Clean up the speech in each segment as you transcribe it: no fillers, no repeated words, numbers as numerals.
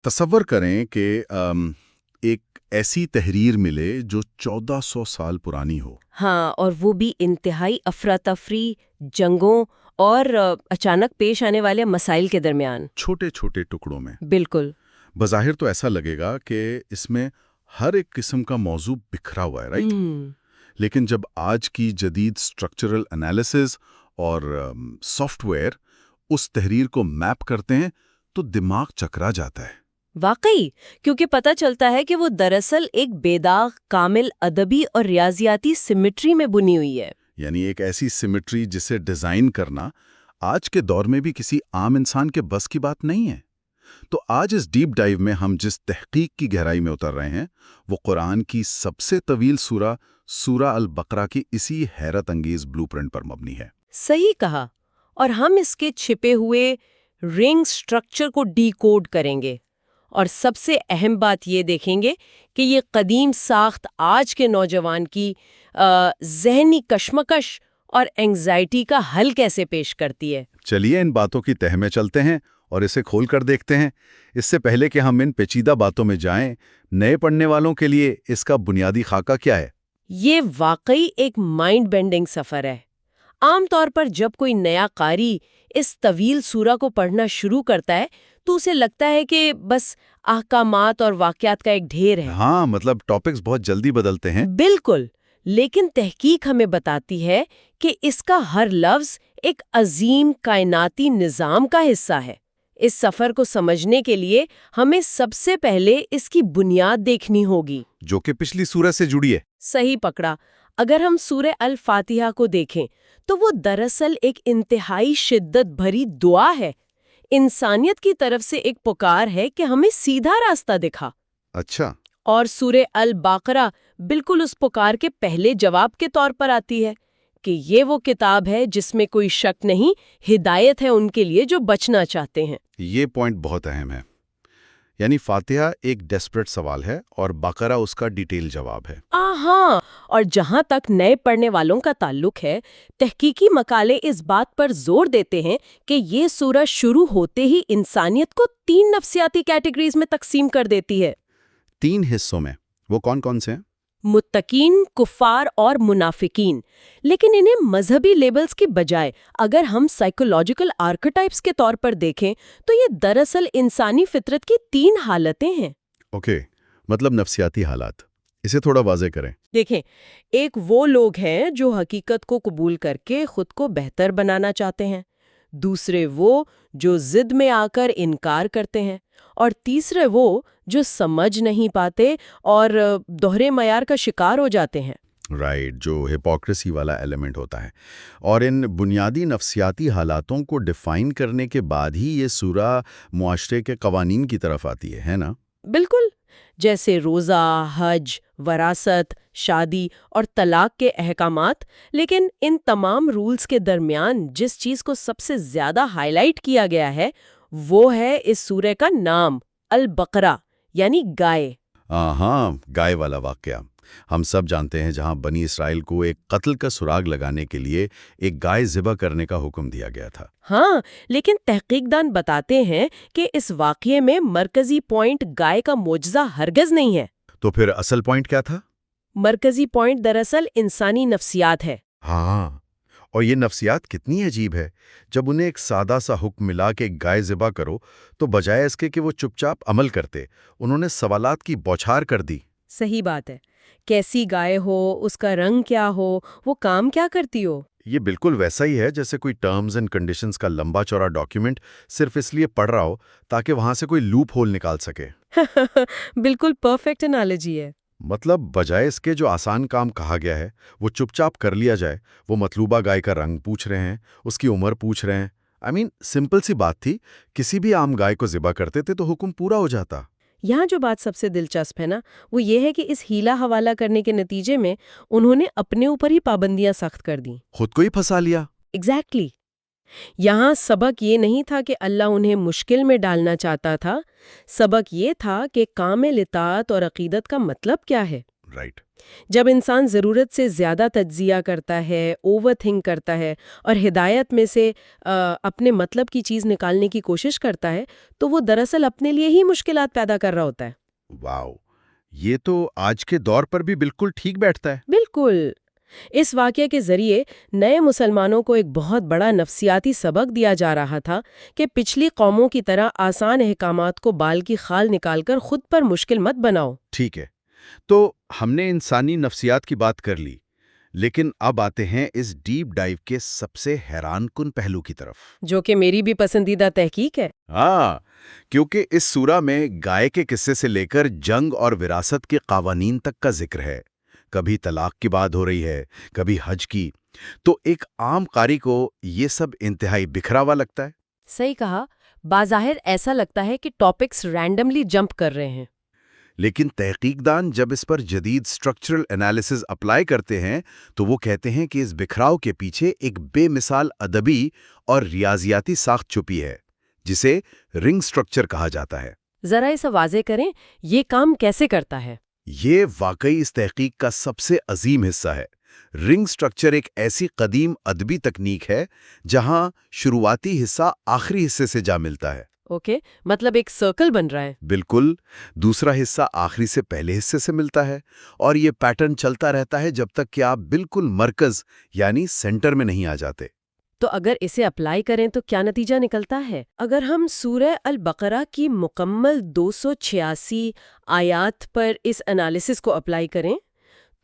تصور کریں کہ ایک ایسی تحریر ملے جو 1400 سال پرانی ہو۔ ہاں، اور وہ بھی انتہائی افراتفری، جنگوں اور اچانک پیش آنے والے مسائل کے درمیان۔ چھوٹے چھوٹے ٹکڑوں میں۔ بالکل۔ بظاہر تو ایسا لگے گا کہ اس میں ہر ایک قسم کا موضوع بکھرا ہوا ہے، رائٹ؟ لیکن جب آج کی جدید اسٹرکچرل انالیسز اور سافٹ ویئر اس تحریر کو میپ کرتے ہیں تو دماغ چکرا جاتا ہے۔ واقعی، کیونکہ پتہ چلتا ہے کہ وہ دراصل ایک بے داغ، کامل ادبی اور ریاضیاتی سمٹری میں بنی ہوئی ہے۔ یعنی ایک ایسی سمٹری جسے ڈیزائن کرنا آج کے دور میں بھی کسی عام انسان کے بس کی بات نہیں ہے۔ تو آج اس ڈیپ ڈائیو میں ہم جس تحقیق کی گہرائی میں اتر رہے ہیں وہ قرآن کی سب سے طویل سورہ البقرہ کی اسی حیرت انگیز بلو پرنٹ پر مبنی ہے۔ صحیح کہا، اور ہم اس کے چھپے ہوئے رنگ سٹرکچر کو ڈی کوڈ کریں گے، اور سب سے اہم بات یہ دیکھیں گے کہ یہ قدیم ساخت آج کے نوجوان کی ذہنی کشمکش اور انگزائٹی کا حل کیسے پیش کرتی ہے۔ چلیے ان باتوں کی تہہ میں چلتے ہیں اور اسے کھول کر دیکھتے ہیں۔ اس سے پہلے کہ ہم ان پیچیدہ باتوں میں جائیں، نئے پڑھنے والوں کے لیے اس کا بنیادی خاکہ کیا ہے؟ یہ واقعی ایک مائنڈ بینڈنگ سفر ہے۔ عام طور پر جب کوئی نیا قاری اس طویل سورہ کو پڑھنا شروع کرتا ہے تو اسے لگتا ہے کہ بس احکامات اور واقعات کا ایک ڈھیر ہے۔ ہاں، مطلب ٹاپکس بہت جلدی بدلتے ہیں۔ بالکل، لیکن تحقیق ہمیں بتاتی ہے کہ اس کا ہر لفظ ایک عظیم کائناتی نظام کا حصہ ہے۔ اس سفر کو سمجھنے کے لیے ہمیں سب سے پہلے اس کی بنیاد دیکھنی ہوگی، جو کہ پچھلی سورہ سے جڑی ہے۔ صحیح پکڑا۔ اگر ہم سورہ الفاتحہ کو دیکھیں تو وہ دراصل ایک انتہائی شدت بھری دعا ہے، انسانیت کی طرف سے ایک پکار ہے کہ ہمیں سیدھا راستہ دکھا۔ اچھا۔ اور سورہ البقرہ بالکل اس پکار کے پہلے جواب کے طور پر آتی ہے کہ یہ وہ کتاب ہے جس میں کوئی شک نہیں، ہدایت ہے ان کے لیے جو بچنا چاہتے ہیں۔ یہ پوائنٹ بہت اہم ہے، یعنی فاتحہ ایک ڈیسپریٹ سوال ہے اور بقرہ اس کا ڈیٹیل جواب ہے۔ ہاں، اور جہاں تک نئے پڑھنے والوں کا تعلق ہے، تحقیقی مقالے اس بات پر زور دیتے ہیں کہ یہ سورہ شروع ہوتے ہی انسانیت کو 3 نفسیاتی کیٹیگریز میں تقسیم کر دیتی ہے۔ 3 حصوں میں، وہ کون کون سے ہیں؟ متقین، کفار اور منافقین۔ لیکن انہیں مذہبی لیبلز کے بجائے اگر ہم سائیکولوجیکل آرکیٹائپس کے طور پر دیکھیں تو یہ دراصل انسانی فطرت کی 3 حالتیں ہیں۔ اوکے، مطلب نفسیاتی حالات۔ اسے تھوڑا واضح کریں۔ دیکھیں، ایک وہ لوگ ہیں جو حقیقت کو قبول کر کے خود کو بہتر بنانا چاہتے ہیں، دوسرے وہ جو ضد میں آ کر انکار کرتے ہیں، اور تیسرے وہ جو سمجھ نہیں پاتے اور دوہرے معیار کا شکار ہو جاتے ہیں۔ رائٹ، جو ہپوکریسی والا ایلیمنٹ ہوتا ہے۔ اور ان بنیادی نفسیاتی حالاتوں کو ڈیفائن کرنے کے بعد ہی یہ سورہ معاشرے کے قوانین کی طرف آتی ہے نا؟ بالکل، جیسے روزہ، حج، وراثت، شادی اور طلاق کے احکامات۔ لیکن ان تمام رولز کے درمیان جس چیز کو سب سے زیادہ ہائی لائٹ کیا گیا ہے وہ ہے اس سورہ کا نام، البقرہ، یعنی گائے۔ ہاں، گائے والا واقعہ ہم سب جانتے ہیں، جہاں بنی اسرائیل کو ایک قتل کا سراغ لگانے کے لیے ایک گائے ذبح کرنے کا حکم دیا گیا تھا۔ ہاں، لیکن تحقیق دان بتاتے ہیں کہ اس واقعے میں مرکزی پوائنٹ گائے کا معجزہ ہرگز نہیں ہے۔ تو پھر اصل پوائنٹ کیا تھا؟ مرکزی پوائنٹ دراصل انسانی نفسیات ہے۔ ہاں، اور یہ نفسیات کتنی عجیب ہے۔ جب انہیں ایک سادہ سا حکم ملا کہ گائے ذبح کرو تو بجائے اس کے کہ وہ چپ چاپ عمل کرتے، انہوں نے سوالات کی بوچھار کر دی۔ صحیح بات ہے، کیسی گائے ہو، اس کا رنگ کیا ہو، وہ کام کیا کرتی ہو۔ یہ بالکل ویسا ہی ہے جیسے کوئی ٹرمز اینڈ کنڈیشنز کا لمبا چوڑا ڈاکیومنٹ صرف اس لیے پڑھ رہا ہو تاکہ وہاں سے کوئی لوپ ہول نکال سکے۔ بالکل پرفیکٹ انالوجی ہے۔ مطلب بجائے اس کے جو آسان کام کہا گیا ہے وہ چپ چاپ کر لیا جائے۔ وہ مطلوبہ گائے کا رنگ پوچھ رہے ہیں، اس کی عمر پوچھ رہے ہیں۔ سمپل سی بات تھی، کسی بھی عام گائے کو ذبح کرتے تھے تو حکم پورا ہو جاتا۔ یہاں جو بات سب سے دلچسپ ہے نا، وہ یہ ہے کہ اس ہیلا حوالہ کرنے کے نتیجے میں انہوں نے اپنے اوپر ہی پابندیاں سخت کر دیں، خود کو ہی پھنسا لیا۔ ایگزیکٹلی۔ یہاں سبق یہ نہیں تھا کہ اللہ انہیں مشکل میں ڈالنا چاہتا تھا، سبق یہ تھا کہ کامل اطاعت اور عقیدت کا مطلب کیا ہے۔ رائٹ. جب انسان ضرورت سے زیادہ تجزیہ کرتا ہے، اوور تھنک کرتا ہے اور ہدایت میں سے اپنے مطلب کی چیز نکالنے کی کوشش کرتا ہے تو وہ دراصل اپنے لیے ہی مشکلات پیدا کر رہا ہوتا ہے. واو، یہ تو آج کے دور پر بھی بالکل ٹھیک بیٹھتا ہے. بالکل. اس واقعے کے ذریعے نئے مسلمانوں کو ایک بہت بڑا نفسیاتی سبق دیا جا رہا تھا کہ پچھلی قوموں کی طرح آسان احکامات کو بال کی خال نکال کر خود پر مشکل مت بناؤ. ٹھیک ہے، تو ہم نے انسانی نفسیات کی بات کر لی، لیکن اب آتے ہیں اس ڈیپ ڈائیو کے سب سے حیران کن پہلو کی طرف. جو کہ میری بھی پسندیدہ تحقیق ہے. ہاں، کیونکہ اس سورہ میں گائے کے قصے سے لے کر جنگ اور وراثت کے قوانین تک کا ذکر ہے. کبھی طلاق کی بات ہو رہی ہے، کبھی حج کی. تو ایک عام قاری کو یہ سب انتہائی بکھرا ہوا لگتا ہے. صحیح کہا. بظاہر ایسا لگتا ہے کہ ٹاپکس رینڈملی جمپ کر رہے ہیں. لیکن تحقیق دان جب اس پر جدید اسٹرکچرل انالیسز اپلائی کرتے ہیں تو وہ کہتے ہیں کہ اس بکھراؤ کے پیچھے ایک بے مثال ادبی اور ریاضیاتی ساخت چھپی ہے، جسے رنگ اسٹرکچر کہا جاتا ہے. ذرا اسے واضح کریں، یہ کام کیسے کرتا ہے؟ یہ واقعی اس تحقیق کا سب سے عظیم حصہ ہے. رنگ سٹرکچر ایک ایسی قدیم ادبی تکنیک ہے جہاں شروعاتی حصہ آخری حصے سے جا ملتا ہے. اوکے، مطلب ایک سرکل بن رہا ہے. بالکل. دوسرا حصہ آخری سے پہلے حصے سے ملتا ہے، اور یہ پیٹرن چلتا رہتا ہے جب تک کہ آپ بالکل مرکز یعنی سینٹر میں نہیں آ جاتے. تو اگر اسے اپلائی کریں تو کیا نتیجہ نکلتا ہے؟ اگر ہم سورہ البقرہ کی مکمل 286 آیات پر اس انالیسس کو اپلائی کریں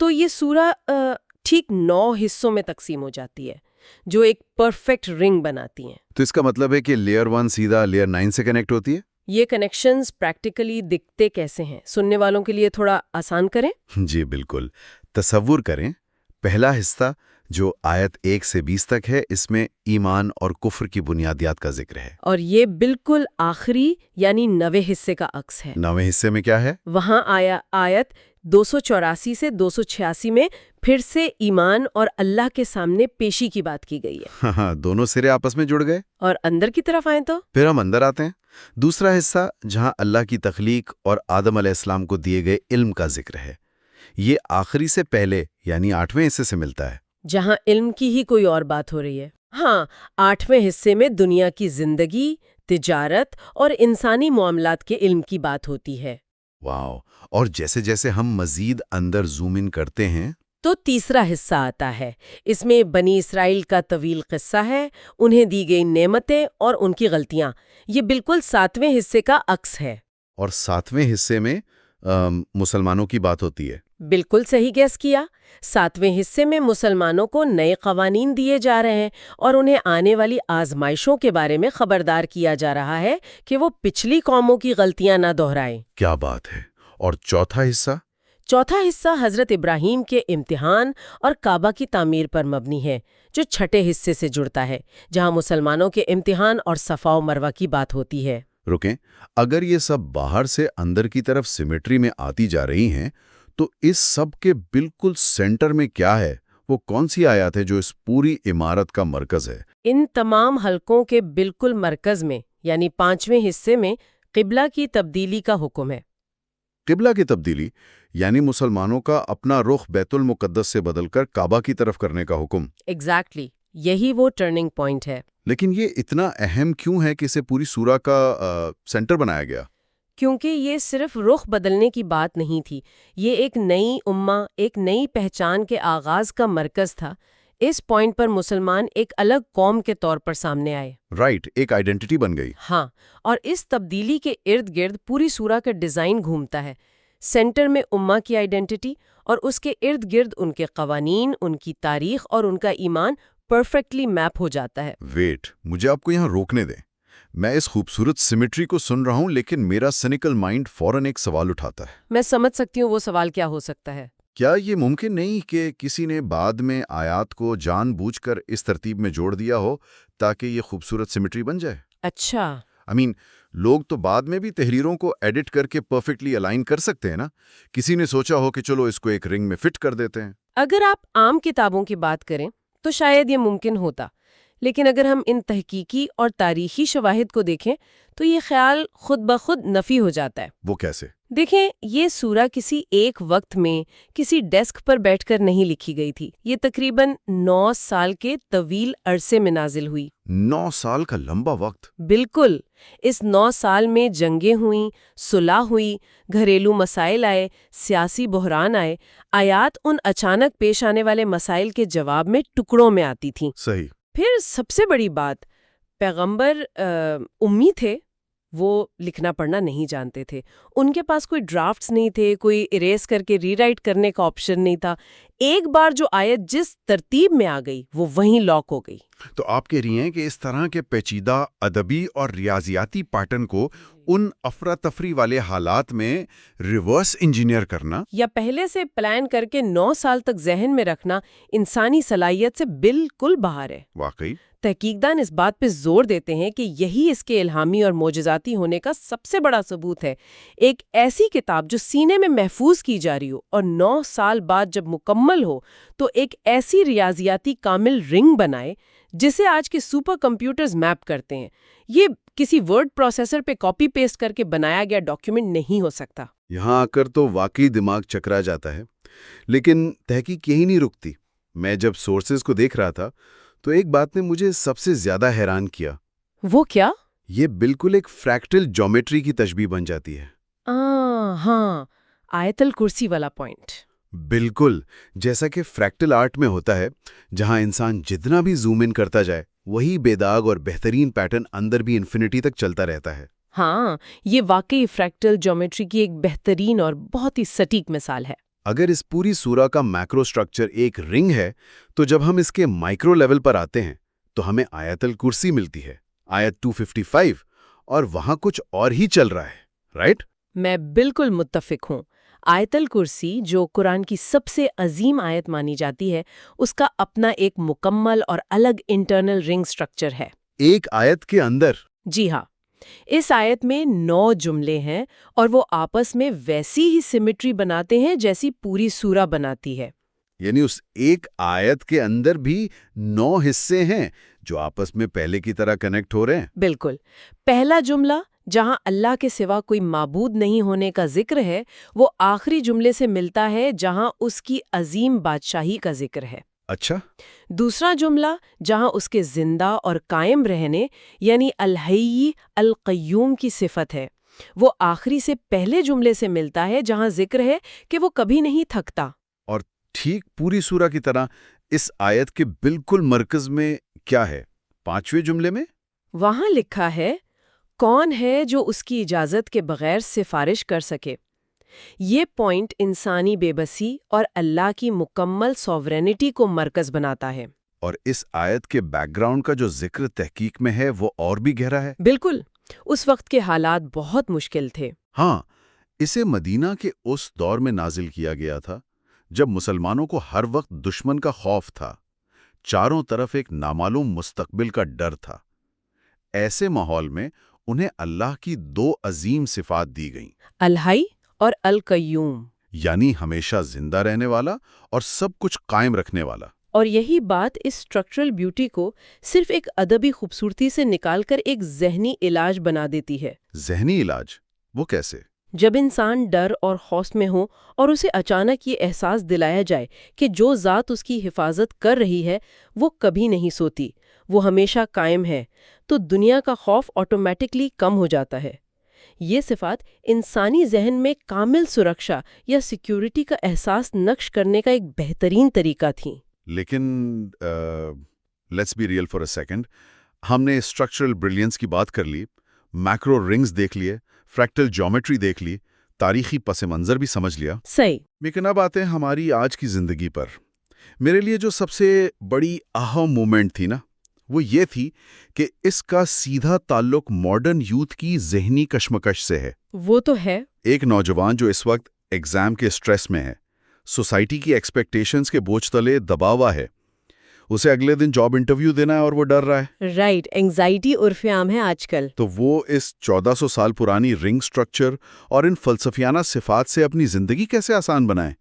تو یہ سورہ ٹھیک 9 حصوں میں تقسیم ہو جاتی ہے جو ایک پرفیکٹ رنگ بناتی ہیں. تو اس کا مطلب ہے کہ لیئر 1 سیدھا لیئر 9 سے کنیکٹ ہوتی ہے؟ یہ کنیکشنز پریکٹیکلی دکھتے کیسے ہیں؟ سننے والوں کے لیے تھوڑا آسان کریں. جی بالکل. تصور کریں، پہلا حصہ جو آیت 1 سے 20 تک ہے، اس میں ایمان اور کفر کی بنیادیات کا ذکر ہے. اور یہ بالکل آخری یعنی 9ویں حصے کا عکس ہے. 9ویں حصے میں کیا ہے؟ وہاں آیت 284 سے 286 میں پھر سے ایمان اور اللہ کے سامنے پیشی کی بات کی گئی ہے. ہاں، دونوں سرے آپس میں جڑ گئے. اور اندر کی طرف آئیں تو پھر ہم اندر آتے ہیں. دوسرا حصہ جہاں اللہ کی تخلیق اور آدم علیہ السلام کو دیے گئے علم کا ذکر ہے. یہ آخری سے پہلے یعنی 8ویں حصے سے ملتا ہے، جہاں علم کی ہی کوئی اور بات ہو رہی ہے. ہاں، 8ویں حصے میں دنیا کی زندگی، تجارت اور انسانی معاملات کے علم کی بات ہوتی ہے. واو. اور جیسے جیسے ہم مزید اندر زوم ان کرتے ہیں تو تیسرا حصہ آتا ہے. اس میں بنی اسرائیل کا طویل قصہ ہے، انہیں دی گئی نعمتیں اور ان کی غلطیاں. یہ بالکل 7ویں حصے کا عکس ہے. اور 7ویں حصے میں مسلمانوں کی بات ہوتی ہے. بالکل صحیح گیس کیا. 7ویں حصے میں مسلمانوں کو نئے قوانین دیے جا رہے ہیں اور انہیں آنے والی آزمائشوں کے بارے میں خبردار کیا جا رہا ہے کہ وہ پچھلی قوموں کی غلطیاں نہ دہرائیں. کیا بات ہے. اور چوتھا حصہ حضرت ابراہیم کے امتحان اور کعبہ کی تعمیر پر مبنی ہے، جو چھٹے حصے سے جڑتا ہے، جہاں مسلمانوں کے امتحان اور صفا و مروہ کی بات ہوتی ہے. رکیں، اگر یہ سب باہر سے اندر کی طرف سیمیٹری میں آتی جا رہی ہیں تو اس سب کے بالکل سینٹر میں کیا ہے؟ وہ کون سی آیات ہے جو اس پوری عمارت کا مرکز ہے؟ ان تمام حلقوں کے بالکل مرکز میں یعنی 5ویں حصے میں قبلہ کی تبدیلی کا حکم ہے. قبلہ کی تبدیلی یعنی مسلمانوں کا اپنا رخ بیت المقدس سے بدل کر کعبہ کی طرف کرنے کا حکم. ایگزیکٹلی. یہی وہ ٹرننگ پوائنٹ ہے. لیکن یہ اتنا اہم کیوں ہے کہ اسے پوری سورہ کا سینٹر بنایا گیا؟ کیونکہ یہ صرف رخ بدلنے کی بات نہیں تھی، یہ ایک نئی امہ، ایک نئی پہچان کے آغاز کا مرکز تھا. اس پوائنٹ پر مسلمان ایک الگ قوم کے طور پر سامنے آئے. رائٹ، ایک آئیڈینٹی بن گئی. ہاں، اور اس تبدیلی کے ارد گرد پوری سورہ کا ڈیزائن گھومتا ہے. سینٹر میں امہ کی آئیڈینٹی اور اس کے ارد گرد ان کے قوانین، ان کی تاریخ اور ان کا ایمان پرفیکٹلی میپ ہو جاتا ہے. ویٹ، مجھے آپ کو یہاں روکنے دیں. میں اس خوبصورت سیمیٹری کو سن رہا ہوں، لیکن میرا سینیکل مائنڈ فوراً ایک سوال اٹھاتا ہے. میں سمجھ سکتی ہوں وہ سوال کیا ہو سکتا ہے. کیا یہ ممکن نہیں کہ کسی نے بعد میں آیات کو جان بوجھ کر اس ترتیب میں جوڑ دیا ہو تاکہ یہ خوبصورت سیمیٹری بن جائے؟ اچھا. لوگ تو بعد میں بھی تحریروں کو ایڈٹ کر کے پرفیکٹلی الائن کر سکتے ہیں نا. کسی نے سوچا ہو کہ چلو اس کو ایک رنگ میں فٹ کر دیتے ہیں. اگر آپ عام کتابوں کی بات کریں تو شاید یہ ممکن ہوتا، لیکن اگر ہم ان تحقیقی اور تاریخی شواہد کو دیکھیں تو یہ خیال خود بخود نفی ہو جاتا ہے۔ وہ کیسے؟ دیکھیں، یہ سورہ کسی ایک وقت میں کسی ڈیسک پر بیٹھ کر نہیں لکھی گئی تھی۔ یہ تقریباً 9 سال کے طویل عرصے میں نازل ہوئی۔ 9 سال کا لمبا وقت؟ بالکل۔ اس 9 سال میں جنگیں ہوئیں، صلح ہوئی، گھریلو مسائل آئے، سیاسی بحران آئے، آیات ان اچانک پیش آنے والے مسائل کے جواب میں ٹکڑوں میں آتی تھیں۔ صحیح۔ پھر سب سے بڑی بات، پیغمبر امی تھے، وہ لکھنا پڑھنا نہیں جانتے تھے۔ ان کے پاس کوئی ڈرافٹس نہیں تھے، کوئی اریز کر کے ری رائٹ کرنے کا آپشن نہیں تھا۔ ایک بار جو آیت جس ترتیب میں آ گئی وہ وہیں لاک ہو گئی۔ تو آپ کہہ رہی ہیں کہ اس طرح کے پیچیدہ ادبی اور ریاضیاتی پیٹرن کو ان افراتفری والے حالات میں ریورس انجینئر کرنا یا پہلے سے پلان کر کے 9 سال تک ذہن میں رکھنا انسانی صلاحیت سے بالکل باہر ہے۔ واقعی تحقیق دان اس بات پہ زور دیتے ہیں کہ یہی اس کے الہامی اور معجزاتی ہونے کا سب سے بڑا ثبوت ہے۔ ایک ایسی کتاب جو سینے میں محفوظ کی جا رہی ہو اور 9 سال بعد جب مکمل ہو تو ایک ایسی ریاضیاتی کامل رنگ بنائے جسے آج کے سپر کمپیوٹرز میپ کرتے ہیں۔ یہ کسی ورڈ پروسیسر پہ کاپی پیسٹ کر کے بنایا گیا ڈاکیومنٹ نہیں ہو سکتا۔ یہاں آ کر تو واقعی دماغ چکرا جاتا ہے۔ لیکن تحقیق یہی نہیں رکتی۔ میں جب سورسز کو دیکھ رہا تھا تو ایک بات نے مجھے سب سے زیادہ حیران کیا۔ وہ کیا؟ یہ بالکل ایک فریکٹل جیومیٹری کی تشبیہ بن جاتی ہے۔ ہاں، آیت الکرسی والا پوائنٹ۔ بالکل، جیسا کہ فریکٹل آرٹ میں ہوتا ہے، جہاں انسان جتنا بھی زوم ان کرتا جائے وہی بے داغ اور بہترین پیٹرن اندر بھی انفینٹی تک چلتا رہتا ہے۔ ہاں، یہ واقعی فریکٹل جیومیٹری کی ایک بہترین اور بہت ہی سٹیک مثال ہے۔ اگر اس پوری سورہ کا میکرو سٹرکچر ایک رنگ ہے تو جب ہم اس کے مائکرو لیول پر آتے ہیں تو ہمیں آیت الکرسی ملتی ہے، آیت 255، اور وہاں کچھ اور ہی چل رہا ہے، رائٹ؟ میں بالکل متفق ہوں۔ آیت الکرسی جو قرآن کی سب سے عظیم آیت مانی جاتی ہے، اس کا اپنا ایک مکمل اور الگ انٹرنل رنگ سٹرکچر ہے۔ ایک آیت کے اندر؟ جی ہاں، اس آیت میں 9 جملے ہیں اور وہ آپس میں ویسی ہی سیمیٹری بناتے ہیں جیسی پوری سورہ بناتی ہے۔ یعنی اس ایک آیت کے اندر بھی 9 حصے ہیں جو آپس میں پہلے کی طرح کنیکٹ ہو رہے ہیں۔ بالکل۔ پہلا جملہ جہاں اللہ کے سوا کوئی معبود نہیں ہونے کا ذکر ہے، وہ آخری جملے سے ملتا ہے جہاں اس کی عظیم بادشاہی کا ذکر ہے۔ اچھا۔ دوسرا جملہ جہاں اس کے زندہ اور قائم رہنے یعنی الحی القیوم کی صفت ہے، وہ آخری سے پہلے جملے سے ملتا ہے جہاں ذکر ہے کہ وہ کبھی نہیں تھکتا۔ اور ٹھیک پوری سورہ کی طرح اس آیت کے بالکل مرکز میں کیا ہے؟ 5ویں جملے میں وہاں لکھا ہے، کون ہے جو اس کی اجازت کے بغیر سفارش کر سکے؟ یہ پوائنٹ انسانی بے بسی اور اللہ کی مکمل سوورینٹی کو مرکز بناتا ہے۔ اور اس آیت کے بیک گراؤنڈ کا جو ذکر تحقیق میں ہے وہ اور بھی گہرا ہے۔ بالکل، اس وقت کے حالات بہت مشکل تھے۔ ہاں، اسے مدینہ کے اس دور میں نازل کیا گیا تھا جب مسلمانوں کو ہر وقت دشمن کا خوف تھا، چاروں طرف ایک نامعلوم مستقبل کا ڈر تھا۔ ایسے ماحول میں انہیں اللہ کی 2 عظیم صفات دی گئیں، الحی اور القیوم، یعنی ہمیشہ زندہ رہنے والا اور سب کچھ قائم رکھنے والا۔ اور یہی بات اس اسٹرکچرل بیوٹی کو صرف ایک ادبی خوبصورتی سے نکال کر ایک ذہنی علاج بنا دیتی ہے۔ ذہنی علاج؟ وہ کیسے؟ جب انسان ڈر اور خوف میں ہو اور اسے اچانک یہ احساس دلایا جائے کہ جو ذات اس کی حفاظت کر رہی ہے وہ کبھی نہیں سوتی، وہ ہمیشہ قائم ہے، تو دنیا کا خوف آٹومیٹکلی کم ہو جاتا ہے۔ یہ صفات انسانی ذہن میں کامل سرکشا یا سیکیورٹی کا احساس نقش کرنے کا ایک بہترین طریقہ تھیں۔ لیکن let's be real for a second, ہم نے اسٹرکچرل بریلینس کی بات کر لی، میکرو رنگز دیکھ لیے، فریکٹل جیومیٹری دیکھ لی، تاریخی پس منظر بھی سمجھ لیا۔ صحیح۔ لیکن اب آتے ہیں ہماری آج کی زندگی پر۔ میرے لیے جو سب سے بڑی اہم مومنٹ تھی نا، وہ یہ تھی کہ اس کا سیدھا تعلق ماڈرن یوتھ کی ذہنی کشمکش سے ہے۔ وہ تو ہے۔ ایک نوجوان جو اس وقت ایگزام کے سٹریس میں ہے، سوسائٹی کی ایکسپیکٹیشنز کے بوجھ تلے دبا ہوا ہے، اسے اگلے دن جاب انٹرویو دینا ہے اور وہ ڈر رہا ہے۔ رائٹ، اینگزائٹی عرف عام ہے آج کل۔ تو وہ اس 1400 سال پرانی رنگ سٹرکچر اور ان فلسفیانہ صفات سے اپنی زندگی کیسے آسان بنائیں؟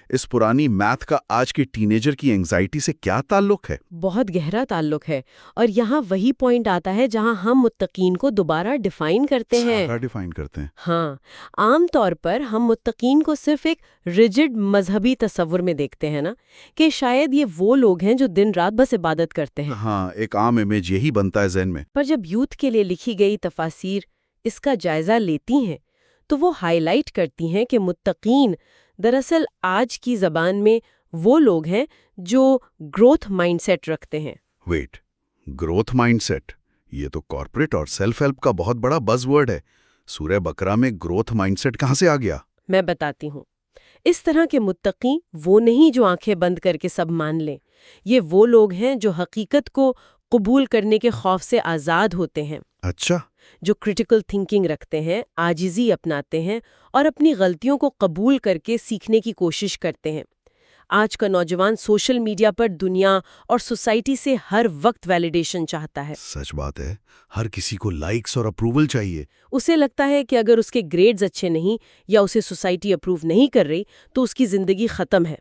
اس پرانی میتھ کا آج کے ٹینیجر کی انگزائٹی سے کیا تعلق ہے؟ بہت گہرا تعلق ہے، اور یہاں وہی پوائنٹ آتا ہے جہاں ہم متقین کو دوبارہ ڈیفائن کرتے ہیں۔ سارا ڈیفائن کرتے ہیں۔ ہاں، عام طور پر ہم متقین کو صرف ایک ریجڈ مذہبی تصور میں دیکھتے ہیں نا، کہ شاید یہ وہ لوگ ہیں جو دن رات بس عبادت کرتے ہیں۔ ہاں، ایک عام امیج یہی بنتا ہے ذہن میں۔ پر جب یوتھ کے لیے لکھی گئی تفاسیر اس کا جائزہ لیتی ہیں تو وہ ہائی لائٹ کرتی ہیں کہ متقین دراصل آج کی زبان میں وہ لوگ ہیں جو گروتھ مائنڈ سیٹ رکھتے ہیں۔ ویٹ، گروتھ مائنڈ سیٹ، یہ تو کارپوریٹ اور سیلف ہیلپ کا بہت بڑا بز ورڈ ہے۔ سورہ بقرہ میں گروتھ مائنڈ سیٹ کہاں سے آ گیا؟ میں بتاتی ہوں۔ اس طرح کے متقی وہ نہیں جو آنکھیں بند کر کے سب مان لیں، یہ وہ لوگ ہیں جو حقیقت کو قبول کرنے کے خوف سے آزاد ہوتے ہیں، اچھا، جو کرٹیکل تھنکنگ رکھتے ہیں، عاجزی اپناتے ہیں اور اپنی غلطیوں کو قبول کر کے سیکھنے کی کوشش کرتے ہیں۔ آج کا نوجوان سوشل میڈیا پر دنیا اور سوسائٹی سے ہر وقت ویلیڈیشن چاہتا ہے۔ سچ بات ہے، ہر کسی کو لائکس اور اپروول چاہیے۔ اسے لگتا ہے کہ اگر اس کے گریڈز اچھے نہیں یا اسے سوسائٹی اپروو نہیں کر رہی تو اس کی زندگی ختم ہے۔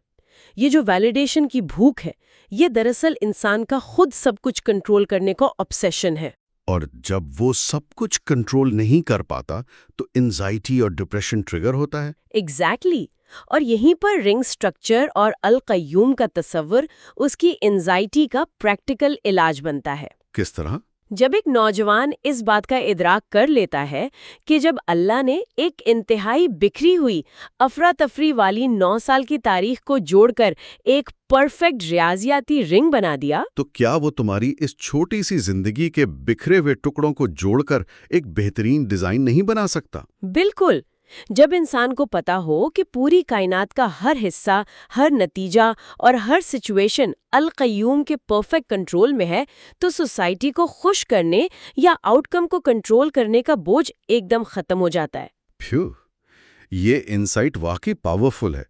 یہ جو ویلیڈیشن کی بھوک ہے، یہ دراصل انسان کا خود سب کچھ کنٹرول کرنے کا obsession ہے۔ اور جب وہ سب کچھ کنٹرول نہیں کر پاتا تو انزائٹی اور ڈپریشن ٹریگر ہوتا ہے۔ ایگزیکٹلی، اور یہیں پر رنگ سٹرکچر اور القیوم کا تصور اس کی انزائٹی کا پریکٹیکل علاج بنتا ہے۔ کس طرح؟ جب ایک نوجوان اس بات کا ادراک کر لیتا ہے کہ جب اللہ نے ایک انتہائی بکھری ہوئی افراتفری والی 9 سال کی تاریخ کو جوڑ کر ایک پرفیکٹ ریاضیاتی رنگ بنا دیا، تو کیا وہ تمہاری اس چھوٹی سی زندگی کے بکھرے ہوئے ٹکڑوں کو جوڑ کر ایک بہترین ڈیزائن نہیں بنا سکتا؟ بالکل۔ جب انسان کو پتا ہو کہ پوری کائنات کا ہر حصہ، ہر نتیجہ اور ہر سچویشن القیوم کے پرفیکٹ کنٹرول میں ہے، تو سوسائٹی کو خوش کرنے یا آؤٹ کم کو کنٹرول کرنے کا بوجھ ایک دم ختم ہو جاتا ہے۔ پھیو، یہ انسائٹ واقعی پاورفل ہے۔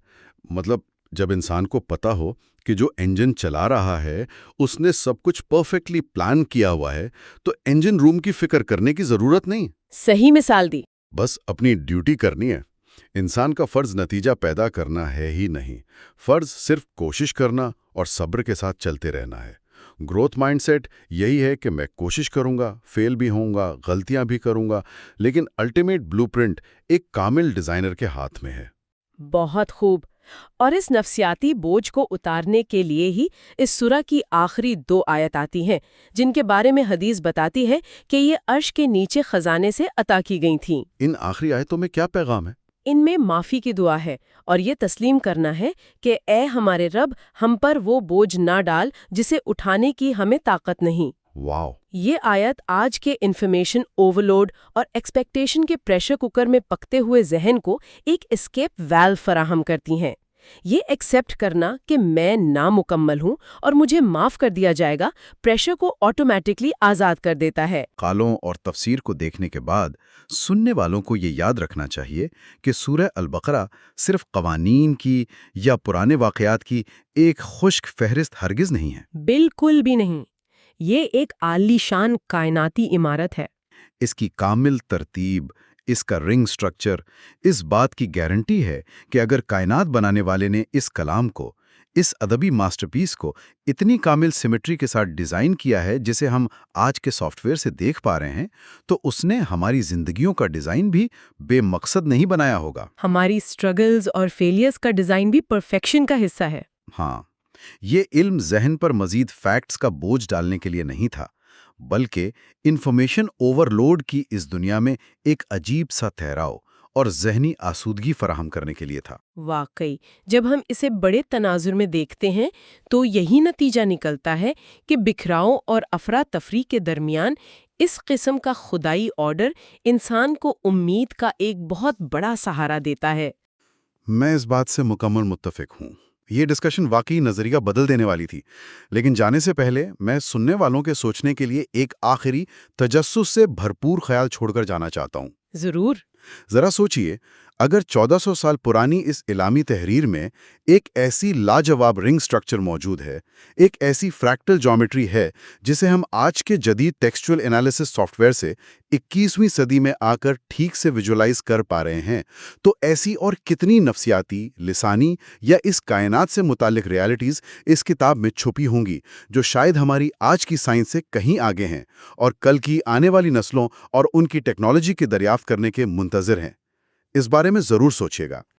مطلب جب انسان کو پتا ہو کہ جو انجن چلا رہا ہے اس نے سب کچھ پرفیکٹلی پلان کیا ہوا ہے، تو انجن روم کی فکر کرنے کی ضرورت نہیں۔ صحیح مثال دی۔ بس اپنی ڈیوٹی کرنی ہے۔ انسان کا فرض نتیجہ پیدا کرنا ہے ہی نہیں، فرض صرف کوشش کرنا اور صبر کے ساتھ چلتے رہنا ہے۔ گروتھ مائنڈ سیٹ یہی ہے کہ میں کوشش کروں گا، فیل بھی ہوں گا، غلطیاں بھی کروں گا، لیکن الٹیمیٹ بلو پرنٹ ایک کامل ڈیزائنر کے ہاتھ میں ہے۔ بہت خوب۔ اور اس نفسیاتی بوجھ کو اتارنے کے لیے ہی اس سورہ کی آخری 2 آیت آتی ہیں، جن کے بارے میں حدیث بتاتی ہے کہ یہ عرش کے نیچے خزانے سے عطا کی گئی تھیں۔ ان آخری آیتوں میں کیا پیغام ہے؟ ان میں معافی کی دعا ہے اور یہ تسلیم کرنا ہے کہ اے ہمارے رب، ہم پر وہ بوجھ نہ ڈال جسے اٹھانے کی ہمیں طاقت نہیں۔ واو! یہ آیت آج کے انفارمیشن اوورلوڈ اور ایکسپیکٹیشن کے پریشر کوکر میں پکتے ہوئے ذہن کو ایک اسکیپ ویلو فراہم کرتی ہیں۔ یہ ایکسیپٹ کرنا کہ میں نامکمل ہوں اور مجھے معاف کر دیا جائے گا، پریشر کو آٹومیٹکلی آزاد کر دیتا ہے۔ قالوں اور تفسیر کو دیکھنے کے بعد سننے والوں کو یہ یاد رکھنا چاہیے کہ سورہ البقرہ صرف قوانین کی یا پرانے واقعات کی ایک خشک فہرست ہرگز نہیں ہے۔ بالکل بھی نہیں، یہ ایک عالی شان کائناتی عمارت ہے۔ اس کی کامل ترتیب، اس کا رنگ سٹرکچر اس بات کی گارنٹی ہے کہ اگر کائنات بنانے والے نے اس کلام کو، اس ادبی ماسٹر پیس کو اتنی کامل سیمیٹری کے ساتھ ڈیزائن کیا ہے جسے ہم آج کے سافٹ ویئر سے دیکھ پا رہے ہیں، تو اس نے ہماری زندگیوں کا ڈیزائن بھی بے مقصد نہیں بنایا ہوگا۔ ہماری سٹرگلز اور فیلیئرز کا ڈیزائن بھی پرفیکشن کا حصہ ہے۔ ہاں، یہ علم ذہن پر مزید فیکٹس کا بوجھ ڈالنے کے لیے نہیں تھا، بلکہ انفارمیشن اوورلوڈ کی اس دنیا میں ایک عجیب سا ٹھہراؤ اور ذہنی آسودگی فراہم کرنے کے لیے تھا۔ واقعی، جب ہم اسے بڑے تناظر میں دیکھتے ہیں تو یہی نتیجہ نکلتا ہے کہ بکھراؤ اور افراتفری کے درمیان اس قسم کا خدائی آرڈر انسان کو امید کا ایک بہت بڑا سہارا دیتا ہے۔ میں اس بات سے مکمل متفق ہوں۔ یہ ڈسکشن واقعی نظریہ بدل دینے والی تھی، لیکن جانے سے پہلے میں سننے والوں کے سوچنے کے لیے ایک آخری تجسس سے بھرپور خیال چھوڑ کر جانا چاہتا ہوں۔ ضرور۔ ذرا سوچئے، اگر 1400 سال پرانی اس علمی تحریر میں ایک ایسی لاجواب رنگ سٹرکچر موجود ہے، ایک ایسی فریکٹل جیومیٹری ہے جسے ہم آج کے جدید ٹیکسچول انالیسس سافٹ ویئر سے 21ویں صدی میں آ کر ٹھیک سے ویژولائز کر پا رہے ہیں، تو ایسی اور کتنی نفسیاتی، لسانی یا اس کائنات سے متعلق ریالٹیز اس کتاب میں چھپی ہوں گی، جو شاید ہماری آج کی سائنس سے کہیں آگے ہیں اور کل کی آنے والی نسلوں اور ان کی ٹیکنالوجی کی دریافت کرنے کے منتظر ہیں۔ اس بارے میں ضرور سوچیے گا۔